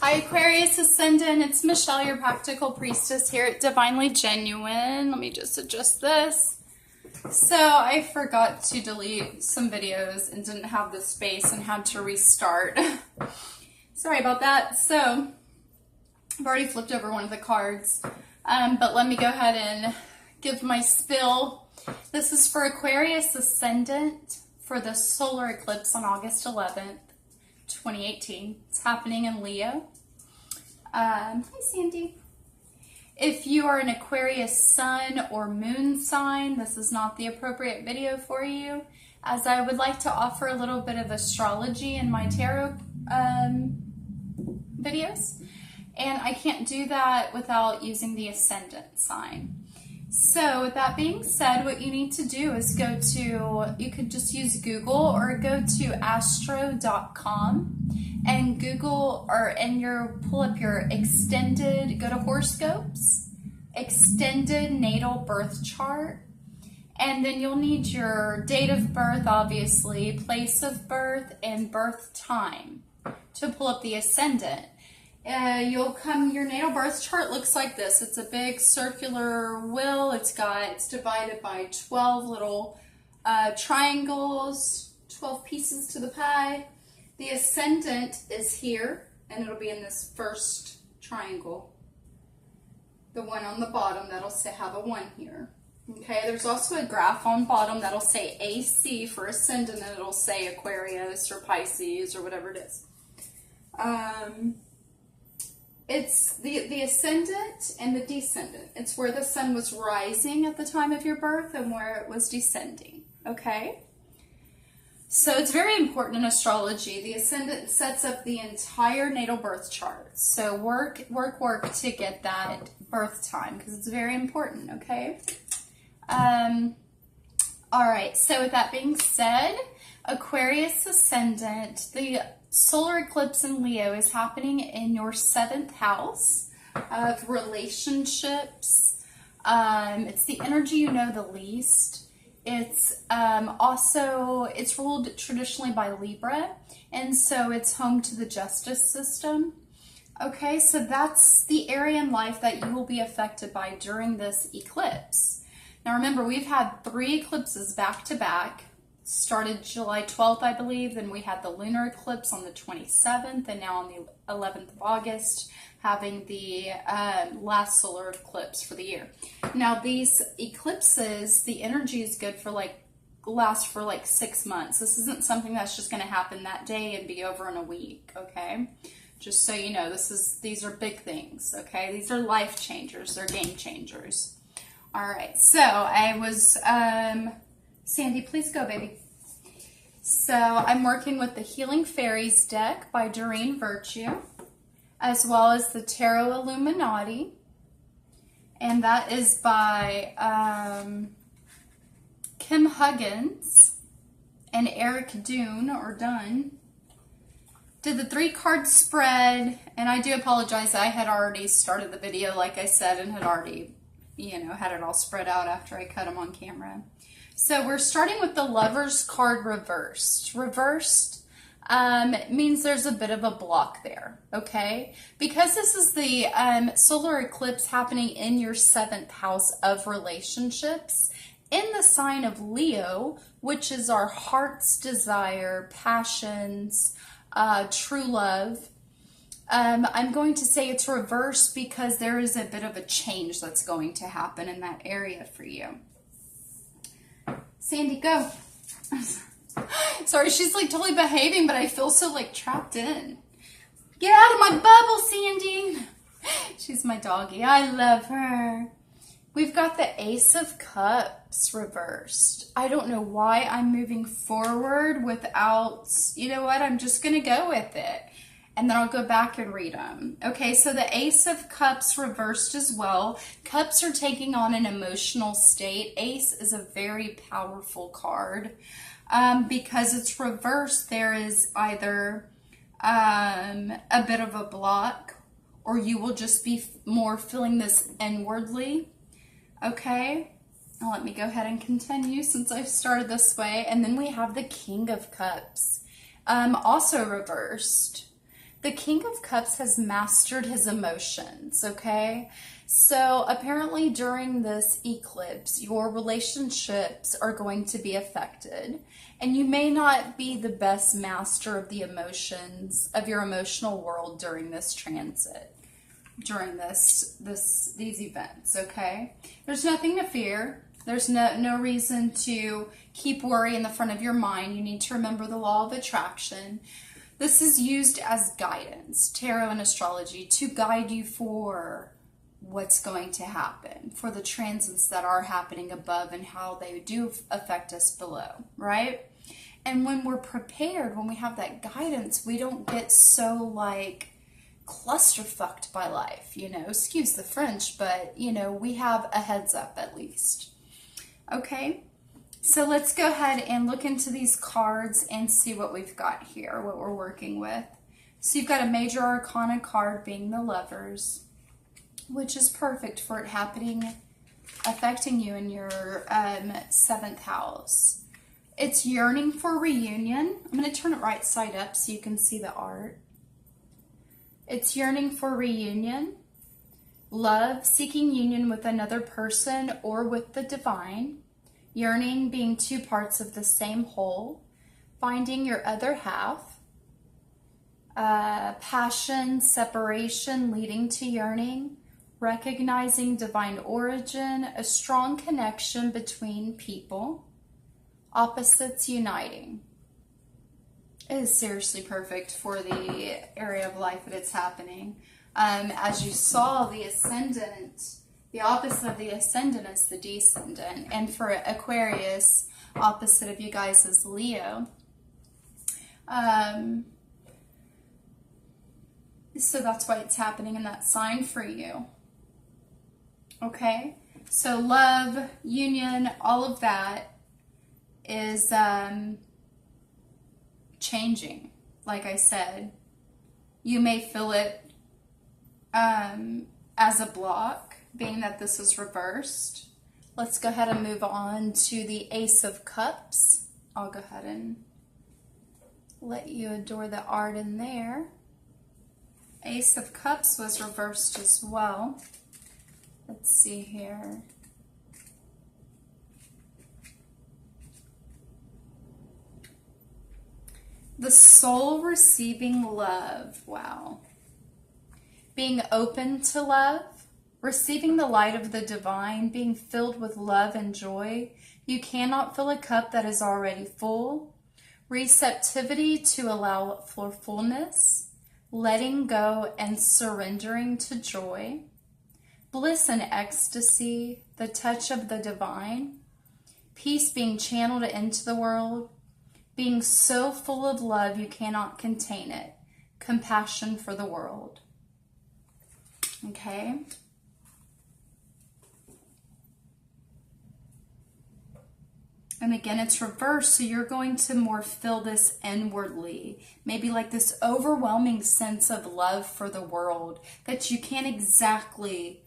Hi Aquarius Ascendant, it's Michelle, your practical priestess here at Divinely Genuine. Let me just adjust this. So I forgot to delete some videos and didn't have the space and had to restart. Sorry about that. So I've already flipped over one of the cards, but let me go ahead and give my spill. This is for Aquarius Ascendant for the solar eclipse on August 11th. 2018. It's happening in Leo. Hi Sandy. If you are an Aquarius sun or moon sign, this is not the appropriate video for you, as I would like to offer a little bit of astrology in my tarot videos, and I can't do that without using the ascendant sign. So with that being said, what you need to do is go to, you could just use Google or go to astro.com and Google, pull up your extended, go to horoscopes, extended natal birth chart, and then you'll need your date of birth, obviously, place of birth, and birth time to pull up the ascendant. Your natal birth chart looks like this. It's a big circular wheel. It's divided by 12 little triangles, 12 pieces to the pie. The ascendant is here, and it'll be in this first triangle. The one on the bottom that'll have a 1 here. Okay, there's also a graph on bottom that'll say AC for ascendant, and it'll say Aquarius or Pisces or whatever it is. It's the ascendant and the descendant. It's where the sun was rising at the time of your birth and where it was descending, okay? So it's very important in astrology. The ascendant sets up the entire natal birth chart. So work to get that birth time because it's very important, okay? All right, so with that being said, Aquarius Ascendant, the solar eclipse in Leo is happening in your 7th house of relationships. It's the energy you know the least. It's it's ruled traditionally by Libra, and so it's home to the justice system. Okay, so that's the area in life that you will be affected by during this eclipse. Now remember, we've had 3 eclipses back to back. Started July 12th, I believe, then we had the lunar eclipse on the 27th, and now on the 11th of August, having the last solar eclipse for the year. Now these eclipses, the energy is good for last for 6 months. This isn't something that's just going to happen that day and be over in a week, okay? Just so you know, these are big things, okay? These are life changers, they're game changers. All right, so I was... Sandy, please go, baby. So I'm working with the Healing Fairies deck by Doreen Virtue, as well as the Tarot Illuminati, and that is by Kim Huggins and Eric Dunn. Did the 3-card spread, and I do apologize, I had already started the video, like I said, and had already, had it all spread out after I cut them on camera. So we're starting with the Lover's card reversed. Reversed means there's a bit of a block there, okay? Because this is the solar eclipse happening in your 7th house of relationships, in the sign of Leo, which is our heart's desire, passions, true love. I'm going to say it's reversed because there is a bit of a change that's going to happen in that area for you. Sandy, go. Sorry, she's totally behaving, but I feel so trapped in. Get out of my bubble, Sandy. She's my doggy. I love her. We've got the Ace of Cups reversed. I don't know why I'm moving forward without, you know what, I'm just going to go with it. And then I'll go back and read them. Okay, so the Ace of Cups reversed as well. Cups are taking on an emotional state. Ace is a very powerful card. Because it's reversed, there is either a bit of a block, or you will just be more feeling this inwardly. Okay, now let me go ahead and continue since I've started this way. And then we have the King of Cups, also reversed. The King of Cups has mastered his emotions, okay? So apparently during this eclipse, your relationships are going to be affected, and you may not be the best master of the emotions of your emotional world during this transit, during these events, okay? There's nothing to fear. There's no reason to keep worry in the front of your mind. You need to remember the law of attraction. This is used as guidance, tarot and astrology, to guide you for what's going to happen, for the transits that are happening above and how they do affect us below, right? And when we're prepared, when we have that guidance, we don't get so like clusterfucked by life, you know, excuse the French, but you know, we have a heads up at least. Okay, so let's go ahead and look into these cards and see what we've got here, what we're working with. So you've got a major arcana card being the Lovers, which is perfect for it happening, affecting you in your 7th house. It's yearning for reunion. I'm going to turn it right side up so you can see the art. It's yearning for reunion, love, seeking union with another person or with the divine, yearning being two parts of the same whole, finding your other half, passion, separation leading to yearning, recognizing divine origin, a strong connection between people, opposites uniting. It is seriously perfect for the area of life that it's happening. As you saw, the ascendant, the opposite of the ascendant is the descendant. And for Aquarius, opposite of you guys is Leo. So that's why it's happening in that sign for you. Okay? So love, union, all of that is changing. Like I said, you may feel it as a block, being that this is reversed. Let's go ahead and move on to the Ace of Cups. I'll go ahead and let you adore the art in there. Ace of Cups was reversed as well. Let's see here. The soul receiving love. Wow. Being open to love, receiving the light of the divine, being filled with love and joy. You cannot fill a cup that is already full. Receptivity to allow for fullness, letting go and surrendering to joy. Bliss and ecstasy, the touch of the divine. Peace being channeled into the world. Being so full of love you cannot contain it. Compassion for the world. Okay. And again, it's reversed, so you're going to more feel this inwardly. Maybe like this overwhelming sense of love for the world that you can't exactly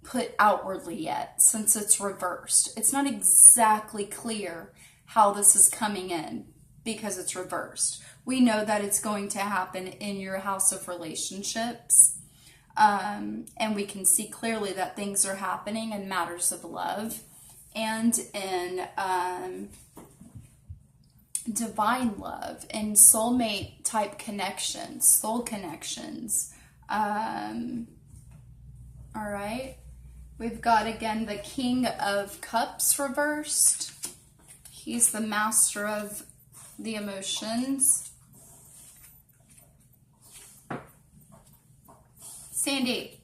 put outwardly yet, since it's reversed. It's not exactly clear how this is coming in because it's reversed. We know that it's going to happen in your house of relationships. And we can see clearly that things are happening in matters of love and in divine love and soulmate type connections, soul connections. All right. We've got, again, the King of Cups reversed. He's the master of the emotions. Sandy.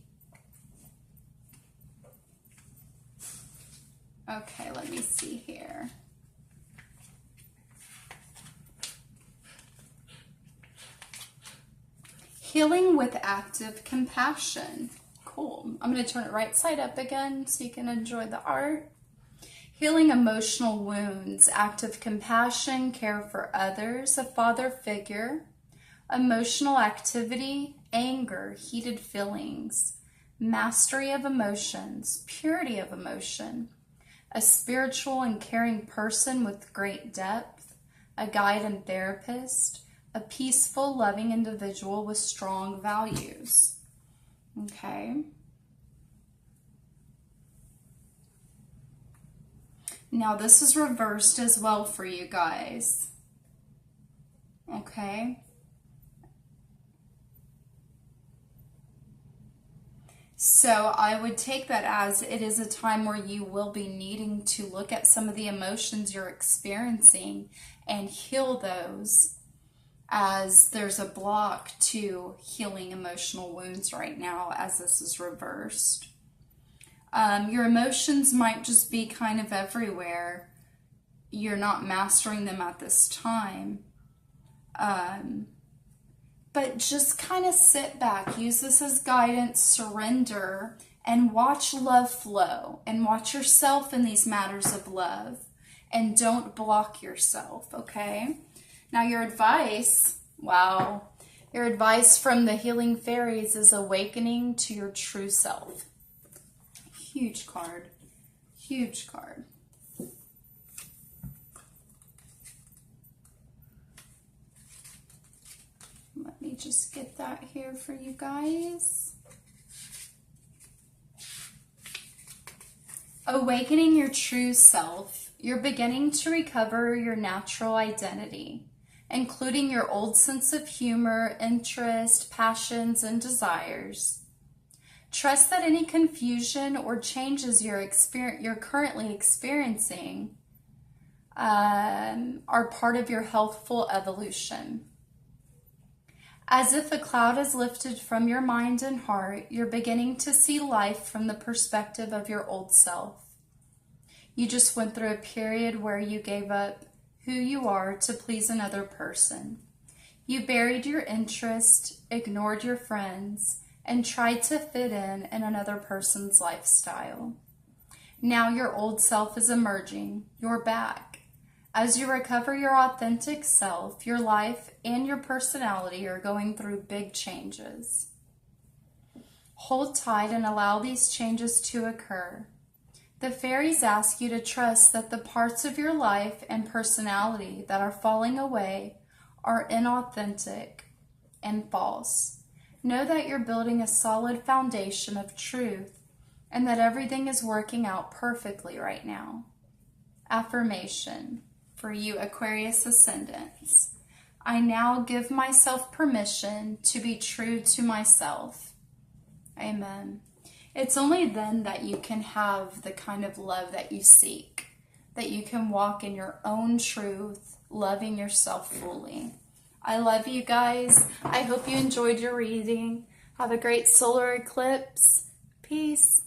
Okay, let me see here. Healing with active compassion. Cool. I'm going to turn it right side up again so you can enjoy the art. Healing emotional wounds, active compassion, care for others, a father figure, emotional activity, anger, heated feelings, mastery of emotions, purity of emotion, a spiritual and caring person with great depth, a guide and therapist, a peaceful, loving individual with strong values. Okay. Now this is reversed as well for you guys. Okay. So I would take that as it is a time where you will be needing to look at some of the emotions you're experiencing and heal those, as there's a block to healing emotional wounds right now as this is reversed. Your emotions might just be kind of everywhere. You're not mastering them at this time. But just kind of sit back, use this as guidance, surrender, and watch love flow, and watch yourself in these matters of love, and don't block yourself, okay? Now your advice, wow, your advice from the healing fairies is awakening to your true self. Huge card, huge card. Let me just get that here for you guys. Awakening your true self. You're beginning to recover your natural identity, including your old sense of humor, interest, passions, and desires. Trust that any confusion or changes you're currently experiencing are part of your healthful evolution. As if a cloud is lifted from your mind and heart, you're beginning to see life from the perspective of your old self. You just went through a period where you gave up who you are to please another person. You buried your interest, ignored your friends, and tried to fit in another person's lifestyle. Now your old self is emerging. You're back. As you recover your authentic self, your life and your personality are going through big changes. Hold tight and allow these changes to occur. The fairies ask you to trust that the parts of your life and personality that are falling away are inauthentic and false. Know that you're building a solid foundation of truth and that everything is working out perfectly right now. Affirmation for you Aquarius ascendants. I now give myself permission to be true to myself. Amen. It's only then that you can have the kind of love that you seek, that you can walk in your own truth, loving yourself fully. I love you guys. I hope you enjoyed your reading. Have a great solar eclipse. Peace.